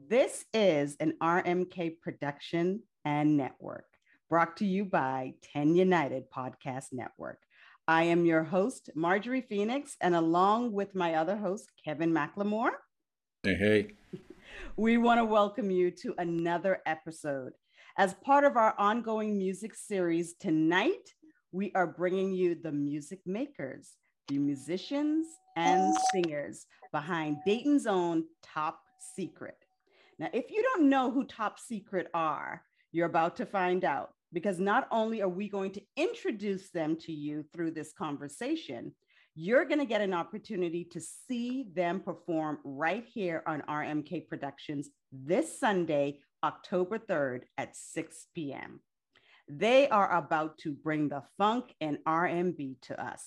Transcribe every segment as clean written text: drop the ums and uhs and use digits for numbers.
This is an RMK production and network brought to you by 10 United Podcast Network. I am your host, Marjorie Phoenix, and along with my other host, Kevin McLemore. Hey. We want to welcome you to another episode. As part of our ongoing music series tonight, we are bringing you the music makers, the musicians and singers behind Dayton's own Top Secret. Now, if you don't know who Top Secret are, you're about to find out, because not only are we going to introduce them to you through this conversation, you're going to get an opportunity to see them perform right here on RMK Productions this Sunday, October 3rd at 6 p.m. They are about to bring the funk and R&B to us.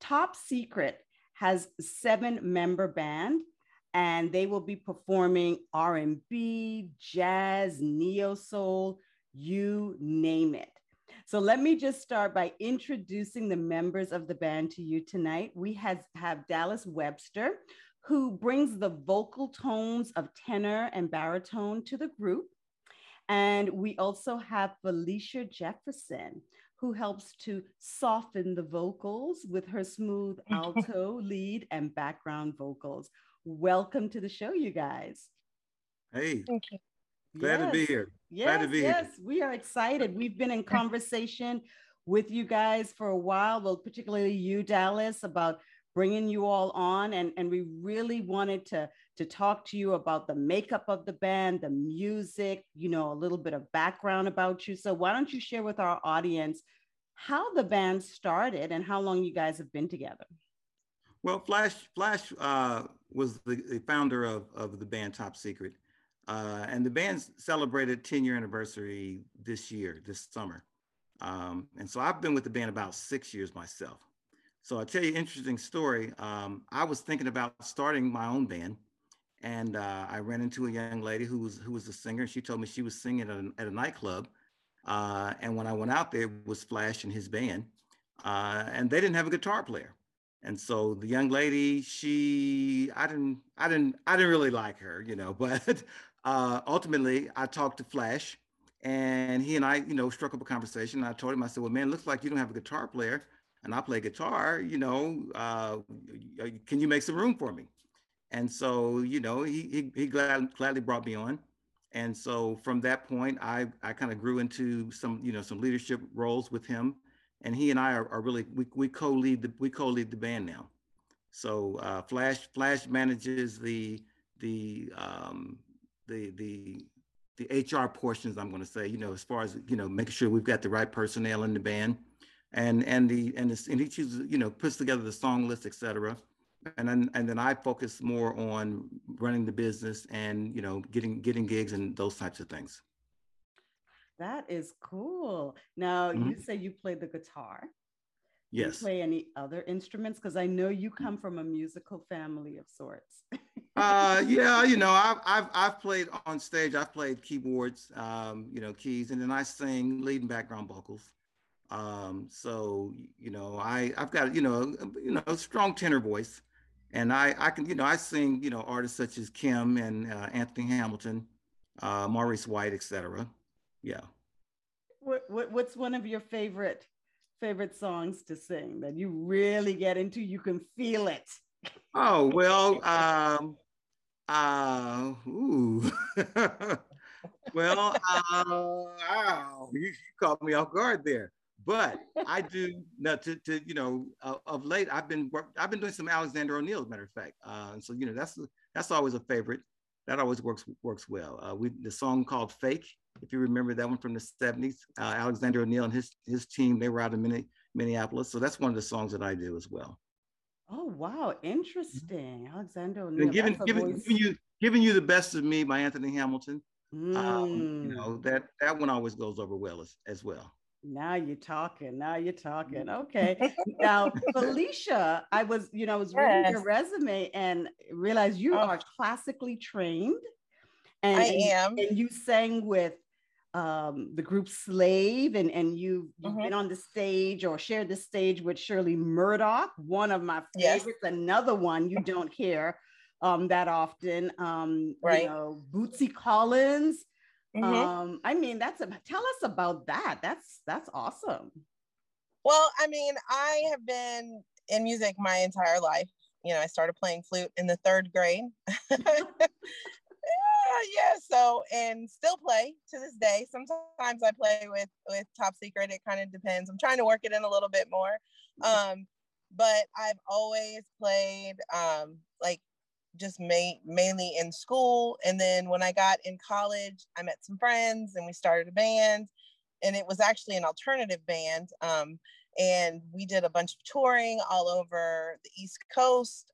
Top Secret has a 7-member band, and they will be performing R&B, jazz, neo soul, you name it. So let me just start by introducing the members of the band to you tonight. We have Dallas Webster, who brings the vocal tones of tenor and baritone to the group. And we also have Felicia Jefferson, who helps to soften the vocals with her smooth alto lead and background vocals. Welcome to the show, you guys. Hey, Thank you. glad to be here. Glad to be here. We are excited. We've been in conversation with you guys for a while, well, particularly you, Dallas, about bringing you all on. And we really wanted to talk to you about the makeup of the band, the music, a little bit of background about you. So why don't you share with our audience how the band started and how long you guys have been together? Well, Flash was the founder of the band Top Secret. And the band celebrated 10-year anniversary this summer. And so I've been with the band about 6 years myself. So I'll tell you an interesting story. I was thinking about starting my own band, and I ran into a young lady who was a singer. She told me she was singing at a nightclub. And when I went out there, it was Flash and his band, and they didn't have a guitar player. And so the young lady, I didn't really like her, but ultimately I talked to Flash, and he and I, struck up a conversation. I told him, I said, well, man, it looks like you don't have a guitar player and I play guitar, can you make some room for me? And so, he gladly brought me on. And so from that point, I kind of grew into some leadership roles with him. And he and I are really, we co-lead the band now. So Flash manages the HR portions, I'm going to say, as far as, making sure we've got the right personnel in the band, and he chooses, puts together the song list, et cetera. And then I focus more on running the business and, getting gigs and those types of things. That is cool. Now, you say you play the guitar. Yes. Do you play any other instruments? Because I know you come from a musical family of sorts. Yeah, I've played on stage. I've played keyboards, keys, and then I sing lead and background vocals. So I've got a strong tenor voice, and I can I sing artists such as Kim and Anthony Hamilton, Maurice White, etc. Yeah. What's one of your favorite songs to sing that you really get into? You can feel it. Oh, well, ooh. Well, you caught me off guard there. But I do of late I've been doing some Alexander O'Neal, as a matter of fact. And so that's always a favorite. That always works well. The song called "Fake," if you remember that one from the 70s. Alexander O'Neal and his team, they were out in Minneapolis. So that's one of the songs that I do as well. Oh wow, interesting. Alexander O'Neal. Giving you the best of me by Anthony Hamilton. That one always goes over well as well. Now you're talking. Okay. Now, Felicia, I was reading your resume and realized you are classically trained. And I am. And you sang with the group Slave, and you've been on the stage or shared the stage with Shirley Murdock, one of my favorites, another one you don't hear that often. Right. You know, Bootsie Collins. Mm-hmm. I mean, tell us about that. That's awesome. Well, I mean, I have been in music my entire life. You know, I started playing flute in the 3rd grade. Yeah, so, and still play to this day. Sometimes I play with Top Secret. It kind of depends. I'm trying to work it in a little bit more. But I've always played like just mainly in school. And then when I got in college, I met some friends and we started a band, and it was actually an alternative band. And we did a bunch of touring all over the East Coast.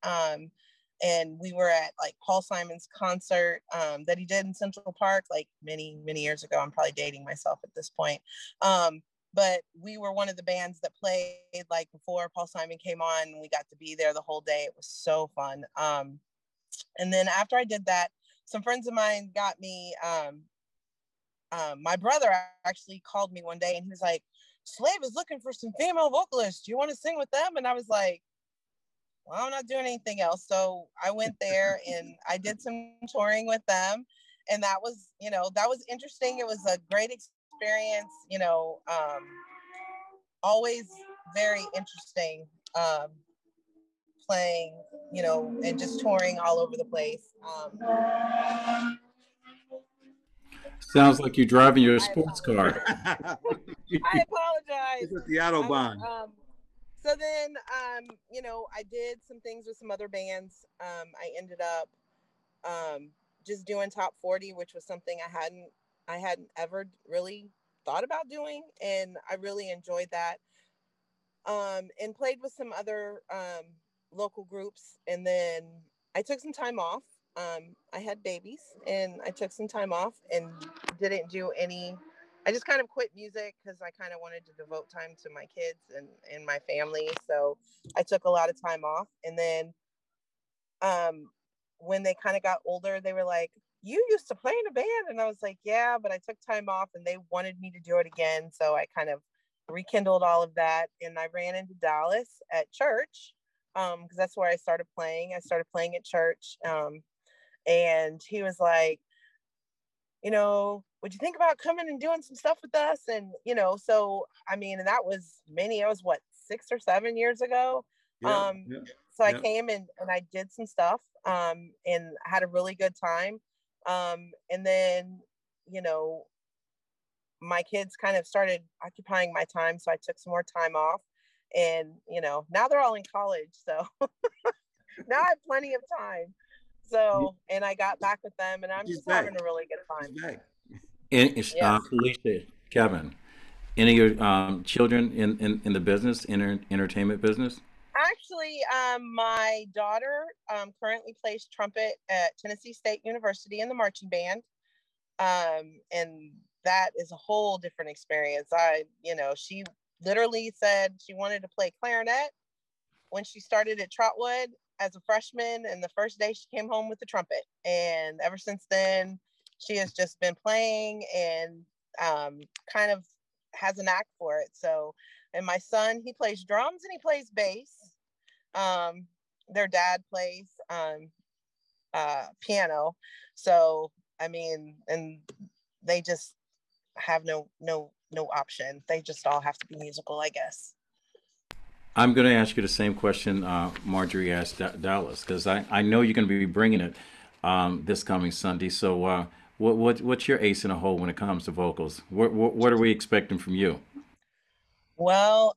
And we were at like Paul Simon's concert that he did in Central Park like many years ago. I'm probably dating myself at this point. But we were one of the bands that played like before Paul Simon came on, and we got to be there the whole day. It was so fun. And then after I did that, some friends of mine got me, my brother actually called me one day and he was like, Slave is looking for some female vocalists. Do you want to sing with them? And I was like, well, I'm not doing anything else. So I went there and I did some touring with them. And that was, you know, that was interesting. It was a great experience, you know, always very interesting playing, you know, and just touring all over the place. Sounds like you're driving your sports car. I apologize. It's at the Autobahn. So then, you know, I did some things with some other bands. I ended up just doing top 40, which was something I hadn't ever really thought about doing, and I really enjoyed that. And played with some other local groups, and then I took some time off. I had babies, and I took some time off and didn't do any. I just kind of quit music because I kind of wanted to devote time to my kids and my family. So I took a lot of time off. And then when they kind of got older, they were like, you used to play in a band. And I was like, yeah, but I took time off and they wanted me to do it again. So I kind of rekindled all of that. And I ran into Dallas at church because that's where I started playing. I started playing at church. And he was like, you know, would you think about coming and doing some stuff with us? And, you know, so, I mean, and that was it was what, 6 or 7 years ago. So I came and I did some stuff and had a really good time. And then, you know, my kids kind of started occupying my time. So I took some more time off, and, you know, now they're all in college. So now I have plenty of time. So, and I got back with them, and I'm just having a really good time. And Felicia, Kevin, any of your children in the business, entertainment business? Actually, my daughter currently plays trumpet at Tennessee State University in the marching band. And that is a whole different experience. You know, she literally said she wanted to play clarinet when she started at Trotwood as a freshman, and the first day she came home with the trumpet. And ever since then, she has just been playing and kind of has a knack for it. So, and my son, he plays drums and he plays bass. Their dad plays piano. So, I mean, and they just have no option. They just all have to be musical, I guess. I'm going to ask you the same question Marjorie asked Dallas, because I know you're going to be bringing it this coming Sunday. So what's your ace in a hole when it comes to vocals? What are we expecting from you? Well,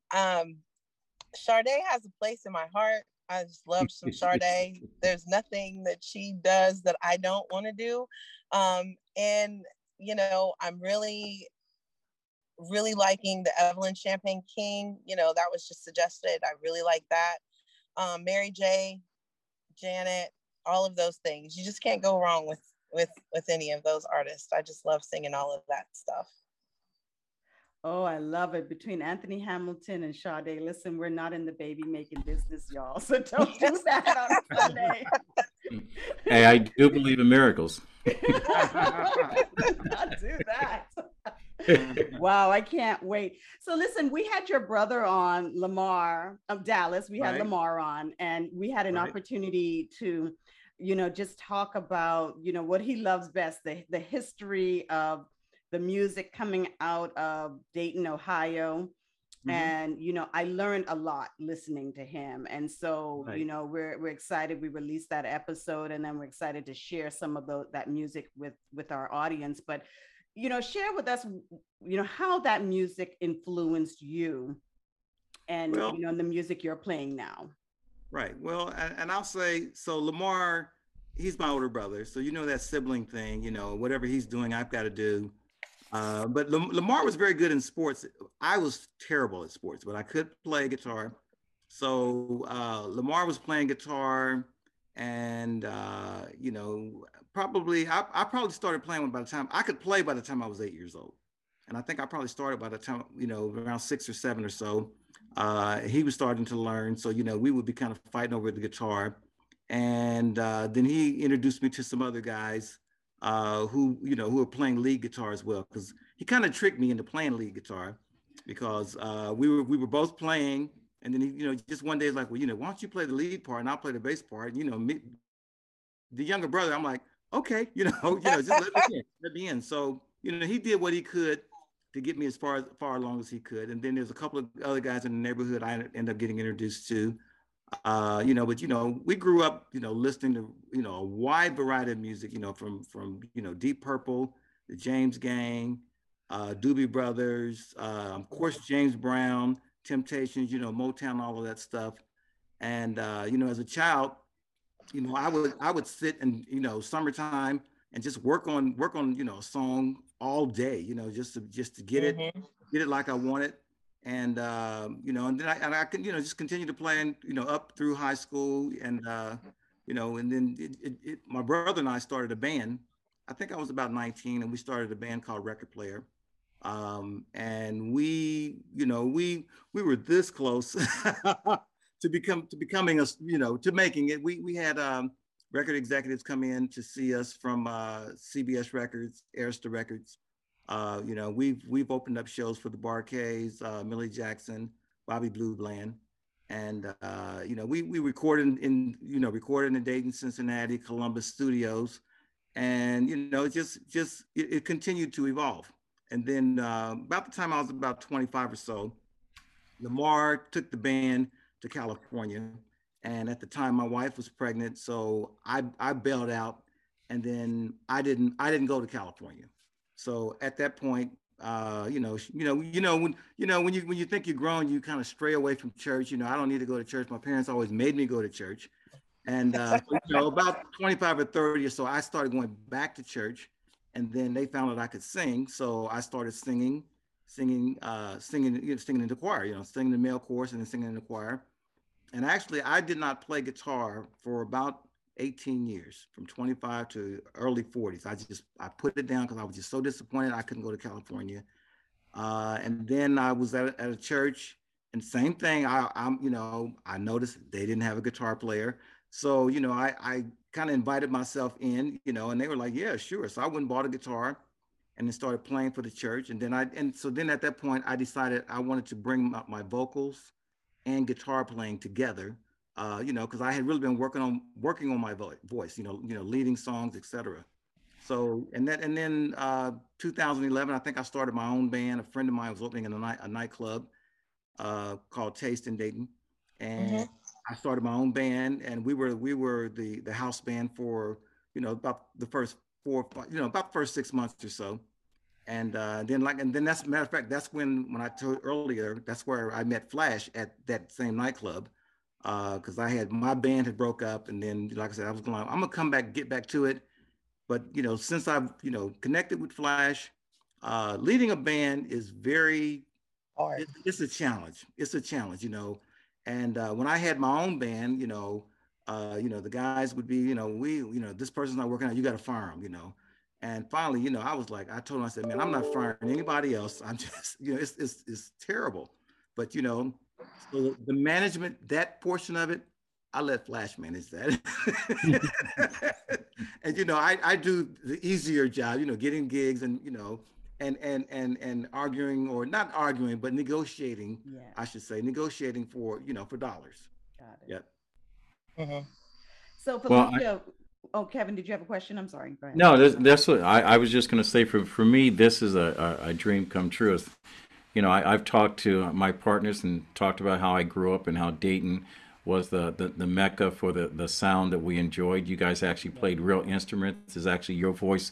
Sade has a place in my heart. I just love some Sade. There's nothing that she does that I don't want to do. And, you know, I'm really liking the Evelyn Champagne King. You know, that was just suggested. I really like that. Mary J, Janet, all of those things. You just can't go wrong with any of those artists. I just love singing all of that stuff. Oh, I love it. Between Anthony Hamilton and Sade, listen, we're not in the baby making business, y'all. So don't do that on a Sunday. Hey, I do believe in miracles. Not do that. Wow, I can't wait. So listen, we had your brother on, Lamar of Dallas. We had Lamar on, and we had an opportunity to just talk about, what he loves best, the history of the music coming out of Dayton, Ohio. And I learned a lot listening to him, and so Right. we're excited. We released that episode, and then we're excited to share some of that music with our audience. But share with us how that music influenced you, and Well, the music you're playing now. right. Well, and I'll say, so Lamar, he's my older brother. So, that sibling thing, whatever he's doing, I've got to do. But Lamar was very good in sports. I was terrible at sports, but I could play guitar. So Lamar was playing guitar, and I probably started playing by the time I could play by the time I was 8 years old, and I think I probably started by the time around 6 or 7 or so. He was starting to learn, so we would be kind of fighting over the guitar, and then he introduced me to some other guys who were playing lead guitar as well, because he kind of tricked me into playing lead guitar, because we were both playing, and then he just one day he's like, well, why don't you play the lead part and I'll play the bass part. Me, the younger brother, I'm like, okay, just let me in. So he did what he could to get me as far along as he could, and then there's a couple of other guys in the neighborhood I ended up getting introduced to. But we grew up, listening to, a wide variety of music, from Deep Purple, the James Gang, Doobie Brothers, of course, James Brown, Temptations, Motown, all of that stuff. And as a child, I would sit and summertime and just work on a song all day, just to get it like I want it. And and then I can just continue to play, and up through high school, and and then my brother and I started a band. I think I was about 19, and we started a band called Record Player. And we were this close to becoming to making it. We had record executives come in to see us from CBS Records, Arista Records. We've opened up shows for the Bar-Kays, Millie Jackson, Bobby Blue Bland, and we recorded in Dayton, Cincinnati, Columbus studios, and it continued to evolve. And then about the time I was about 25 or so, Lamar took the band to California, and at the time my wife was pregnant, so I bailed out, and then I didn't go to California. So at that point, when you think you're grown, you kind of stray away from church. I don't need to go to church. My parents always made me go to church, and about 25 or 30 or so, I started going back to church, and then they found that I could sing, so I started singing in the choir. Singing the male chorus and then singing in the choir. And actually, I did not play guitar for about 18 years, from 25 to early 40s. I put it down because I was just so disappointed I couldn't go to California. And then I was at a church, and same thing. I noticed they didn't have a guitar player, so I kind of invited myself in, and they were like, yeah, sure. So I went and bought a guitar, and then started playing for the church. And then at that point, I decided I wanted to bring my vocals and guitar playing together. Because I had really been working on my voice, leading songs, etc. So, and then 2011, I think I started my own band. A friend of mine was opening a nightclub called Taste in Dayton, and I started my own band, and we were the house band for about the first about the first 6 months or so. And then that's, matter of fact, that's when I told earlier, that's where I met Flash, at that same nightclub. Because my band had broke up, and then, like I said, I'm gonna come back, get back to it. But since I've connected with Flash, leading a band is very hard. It's a challenge. It's a challenge, And when I had my own band, the guys would be, this person's not working out, you got to fire them, And finally, I was like, I told him, I said, man, I'm not firing anybody else. I'm just, it's terrible. But so the management, that portion of it, I let Flash manage that. And I do the easier job, getting gigs, and and arguing, or not arguing, but negotiating. Yeah. I should say negotiating for for dollars. Got it. Yep. So Felicia, Oh, Kevin, did you have a question? I'm sorry. Go ahead. No, that's what I was just going to say. For me, this is a dream come true. You know, I've talked to my partners and talked about how I grew up and how Dayton was the mecca for the sound that we enjoyed. You guys actually played real instruments. Is actually your voice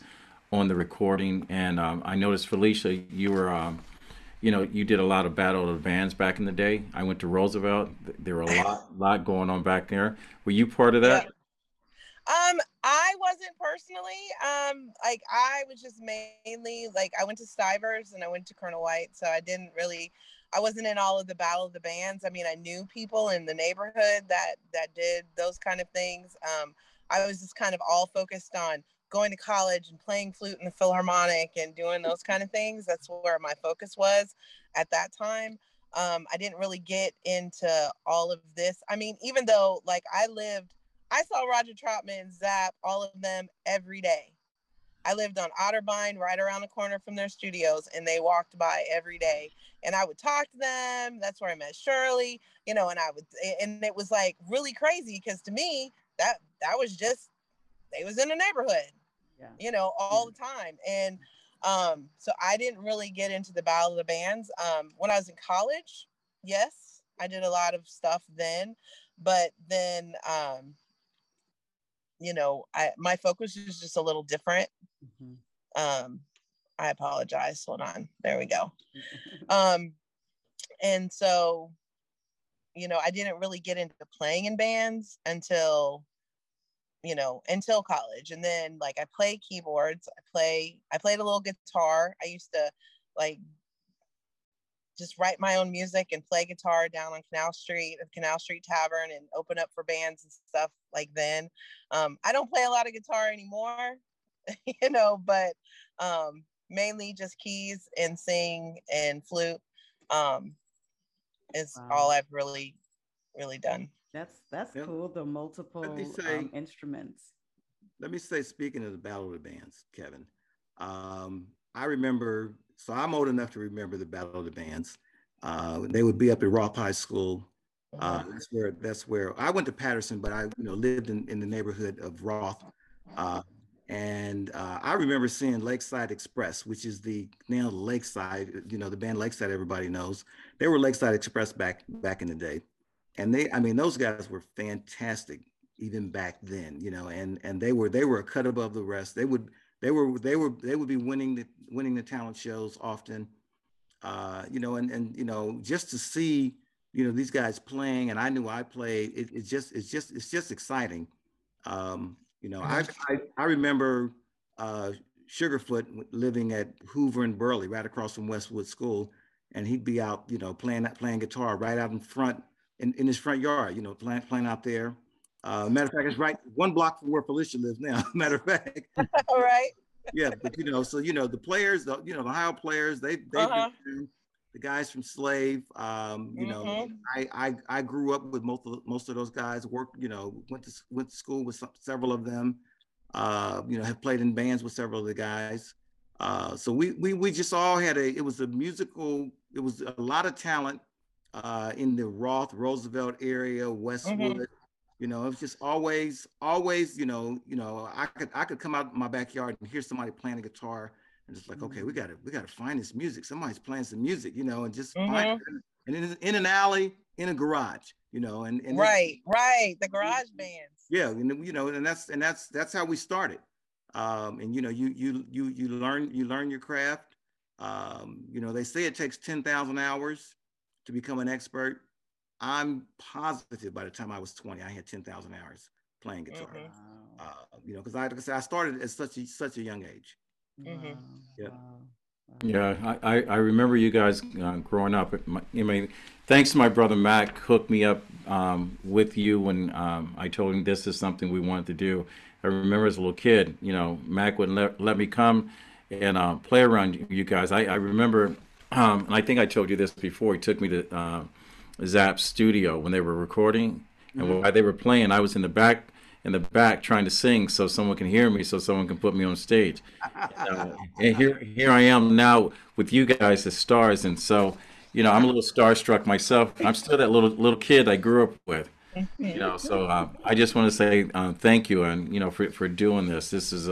on the recording. And I noticed, Felicia, you were, you know, you did a lot of Battle of the Bands back in the day. I went to Roosevelt. There were a lot going on back there. Were you part of Yeah. that? I wasn't personally. Like I was just mainly like I went to Stivers and I went to Colonel White, so I wasn't in all of the Battle of the Bands. I mean, I knew people in the neighborhood that did those kind of things. I was just kind of all focused on going to college and playing flute in the Philharmonic and doing those kind of things. That's where my focus was at that time. I didn't really get into all of this. I mean, even though like I saw Roger Troutman, Zapp, all of them every day. I lived on Otterbein, right around the corner from their studios, and they walked by every day. And I would talk to them. That's where I met Shirley, you know, and it was like really crazy because to me, that was just, they was in the neighborhood, Yeah. you know, all the time. And so I didn't really get into the Battle of the Bands. When I was in college, yes, I did a lot of stuff then, but then, you know, my focus is just a little different. I apologize. Hold on. There we go. And so, you know, I didn't really get into playing in bands until college. And then like I play keyboards. I played a little guitar. I used to like just write my own music and play guitar down on Canal Street at Canal Street Tavern and open up for bands and stuff like then. I don't play a lot of guitar anymore, you know, but mainly just keys and sing and flute is all I've really done. That's cool. The multiple instruments. Let me say, speaking of the Battle of the Bands, Kevin, I remember, so I'm old enough to remember the Battle of the Bands. They would be up at Roth High School. That's where I went to Patterson, but I lived in the neighborhood of Roth. And I remember seeing Lakeside Express, which is now Lakeside, the band Lakeside everybody knows. They were Lakeside Express back in the day. And those guys were fantastic even back then, and they were a cut above the rest. They would be winning the talent shows often, and just to see, these guys playing, and I knew I played, it's just exciting. I remember Sugarfoot living at Hoover and Burley, right across from Westwood School, and he'd be out, playing guitar right out in front, in his front yard, playing out there. Matter of fact, it's right 1 block from where Felicia lives now. Matter of fact. All right. Yeah, but so the players, the Ohio players, they've been through, the guys from Slave. I grew up with most of those guys. Went to school with several of them. Have played in bands with several of the guys. So we just all had it was a lot of talent in the Roosevelt area, Westwood. It was just always, I could come out my backyard and hear somebody playing a guitar, and it's like, okay, we gotta find this music. Somebody's playing some music, and just find it. And in an alley, in a garage, and right, the garage bands. Yeah, and that's how we started. And you learn your craft. They say it takes 10,000 hours to become an expert. I'm positive by the time I was 20, I had 10,000 hours playing guitar. Because I started at such a young age. Yeah. Yeah, I remember you guys growing up. Thanks to my brother Mac, hooked me up with you when I told him this is something we wanted to do. I remember as a little kid, Mac wouldn't let me come and play around you guys. I remember, and I think I told you this before, he took me to Zapp's studio when they were recording, and while they were playing, I was in the back trying to sing so someone can hear me, so someone can put me on stage. And here I am now with you guys as stars, and so I'm a little starstruck myself. I'm still that little kid I grew up with. You know, so I just want to say thank you, and you know, for doing this. This is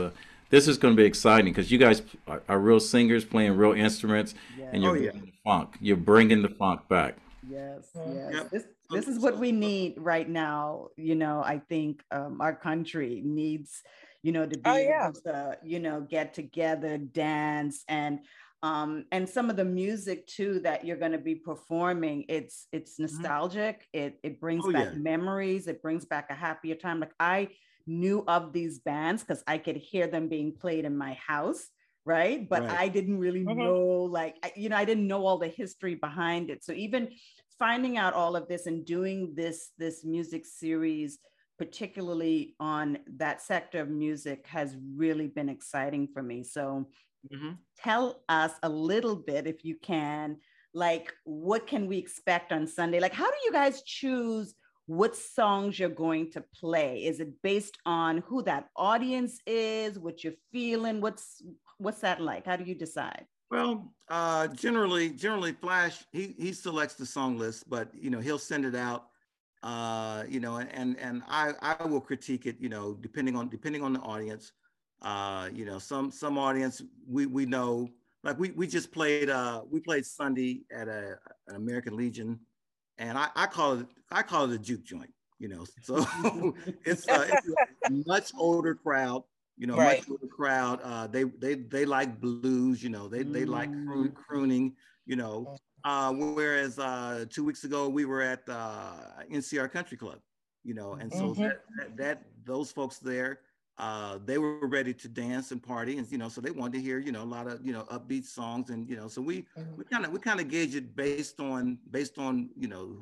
going to be exciting because you guys are real singers playing real instruments, and Yes. you're Oh yeah. bringing the funk. You're bringing the funk back. Yes, Mhm. yes. Yep. This is what we need right now. I think our country needs, to Oh be yeah. able to, get together, dance, and some of the music too that you're going to be performing. It's Mhm. nostalgic. It brings Oh yeah. back memories. It brings back a happier time. Like I knew of these bands because I could hear them being played in my house, right? But Right. I didn't really Mhm. know, like, I didn't know all the history behind it. So even finding out all of this and doing this music series, particularly on that sector of music, has really been exciting for me. So Mhm. tell us a little bit, if you can, like, what can we expect on Sunday? Like, how do you guys choose what songs you're going to play? Is it based on who that audience is, what you're feeling? What's that like? How do you decide? Well, generally, Flash he selects the song list, but he'll send it out. And I will critique it. Depending on the audience. Some audience we know, like we just played we played Sunday at an American Legion, and I call it a juke joint. So it's a much older crowd. Much Right. older crowd. They like blues. They like Mm. crooning. You know, whereas 2 weeks ago we were at NCR Country Club. And so Mhm. that those folks there, they were ready to dance and party, and so they wanted to hear a lot of upbeat songs, and so we Mhm. we kind of gauge it based on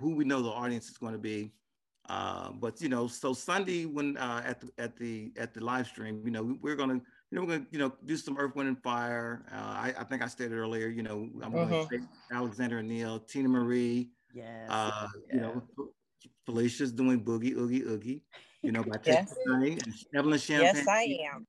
who we know the audience is going to be. But so Sunday when at the live stream, we're gonna do some Earth, Wind and Fire. I think I stated earlier, I'm going to Mhm. say Alexander O'Neill, Tina Marie. Yes. Uh, you Yeah. know, Felicia's doing Boogie Oogie Oogie. By Texas Yes. Honey and Evelyn Yes, Champagne. I am.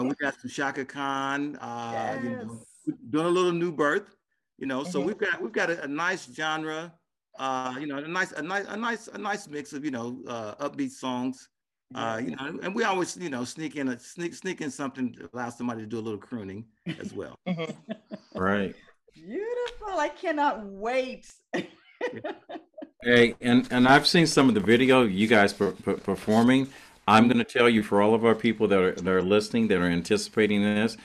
We got some Shaka Khan. Yes. Doing a little New Birth. So Mhm. we've got a nice genre. A nice mix of upbeat songs. Yeah. And we always sneak in something to allow somebody to do a little crooning as well. Mhm. Right. Beautiful. I cannot wait. Yeah. Hey, and I've seen some of the video you guys performing. I'm Mhm. going to tell you, for all of our people that are listening, that are anticipating this,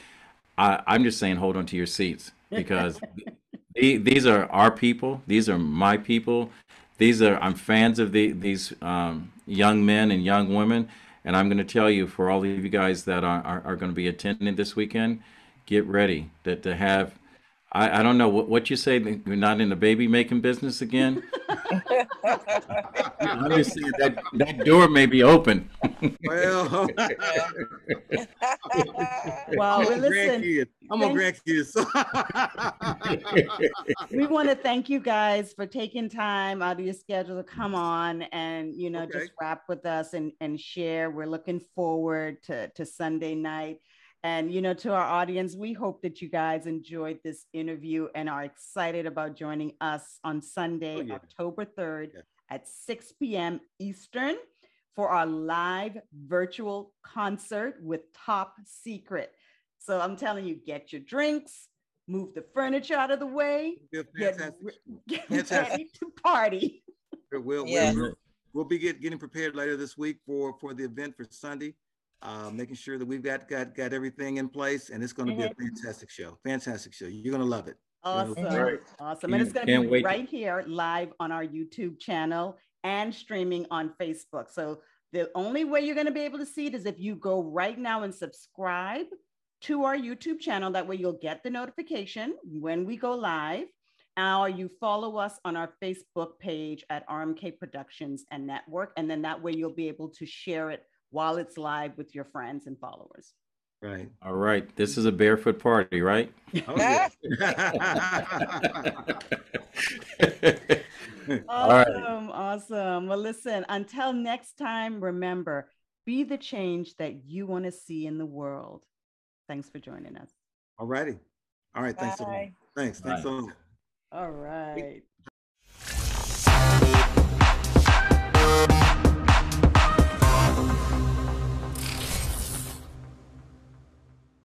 I'm just saying, hold on to your seats, because these are our people. These are my people. I'm fans of these young men and young women, and I'm going to tell you, for all of you guys that are going to be attending this weekend, get ready to have. I don't know what you say. That you're not in the baby making business again. I'm just saying that door may be open. Well, Yeah. I'm Well, on listen, grandkids. I'm on thank grandkids. So we want to thank you guys for taking time out of your schedule to come on and okay. just rap with us and share. We're looking forward to Sunday night. And to our audience, we hope that you guys enjoyed this interview and are excited about joining us on Oh Sunday, yeah. October 3rd Yeah. at 6 p.m. Eastern for our live virtual concert with Top Secret. So I'm telling you, get your drinks, move the furniture out of the way, It'll be a get, fantastic, get fantastic. ready to party. We'll we'll Yes. we'll, we'll be getting prepared later this week for the event for Sunday. Making sure that we've got everything in place, and it's going to be a Mhm. fantastic show. Fantastic show. You're going to love it. Mhm. Awesome. Right. Awesome. And it's going to be Can't wait. right here live on our YouTube channel and streaming on Facebook. So the only way you're going to be able to see it is if you go right now and subscribe to our YouTube channel. That way you'll get the notification when we go live. Or you follow us on our Facebook page at RMK Productions and Network. And then that way you'll be able to share it while it's live with your friends and followers. Right. All right. This is a barefoot party, right? Oh yeah. All right. Awesome. Awesome. Well, listen, until next time, remember, be the change that you want to see in the world. Thanks for joining us. All righty. All right. Thanks so much. Bye. Thanks. Bye. So much. All right.